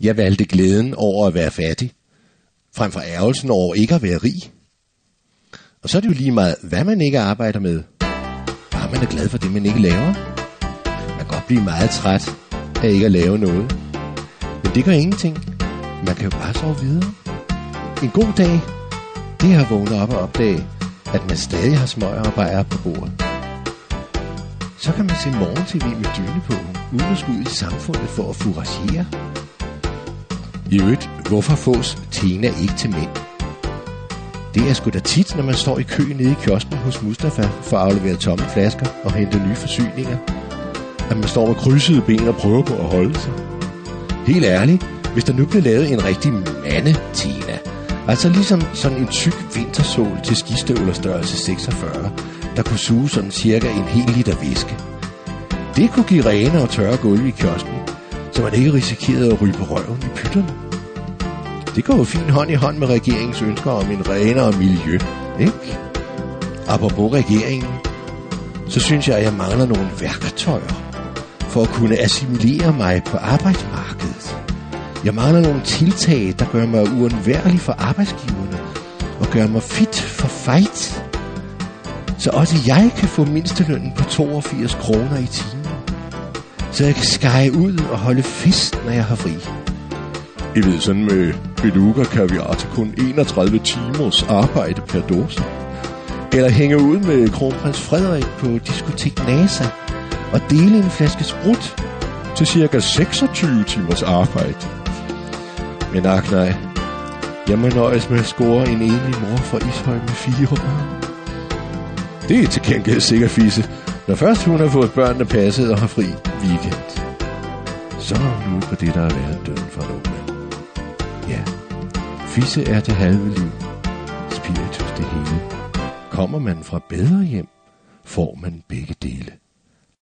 Jeg valgte glæden over at være fattig, frem for ærgelsen over ikke at være rig. Og så er det jo lige meget, hvad man ikke arbejder med. Bare man er glad for det, man ikke laver. Man kan godt blive meget træt af ikke at lave noget. Men det gør ingenting. Man kan jo bare sove videre. En god dag, det er at vågne op og opdage, at man stadig har smøger og bajer på bordet. Så kan man se morgen-tv med dyne på, uden at skulle ud i samfundet for at fouragere. I øvrigt, hvorfor fås Tena ikke til mænd? Det er sgu da tit, når man står i kø nede i kiosken hos Mustafa for at aflevere tomme flasker og hente nye forsyninger, at man står med krydsede ben og prøver på at holde sig. Helt ærligt, hvis der nu blev lavet en rigtig mande-Tena, altså ligesom sådan en tyk vintersål til skistøvler størrelse 46, der kunne suge sådan cirka en hel liter væske. Det kunne give rene og tørre gulve i kiosken, så man ikke risikerede at ryge på røven i pytterne. Det går jo fint hånd i hånd med regeringens ønsker om en renere miljø, ikke? Apropos regeringen, så synes jeg, at jeg mangler nogle værktøjer for at kunne assimilere mig på arbejdsmarkedet. Jeg mangler nogle tiltag, der gør mig uundværlig for arbejdsgiverne og gør mig fit for fight, så også jeg kan få mindstelønnen på 82 kroner i timen, så jeg kan skære ud og holde fest, når jeg har fri. I ved, sådan med beluga kaviar til kun 31 timers arbejde per dåse. Eller hænge ud med kronprins Frederik på diskotek NASA og dele en flaske sprut til cirka 26 timers arbejde. Men nej, jeg må nøjes med at score en enlig mor fra Ishøj med 4 børn. Det er til gengæld sikkert fisse, når først hun har fået børnene passet og har fri weekend. Så er hun ude på det, der er værre end døden for en ung mand. Ja, fisse er det halve liv, spiritus det hele. Kommer man fra bedre hjem, får man begge dele.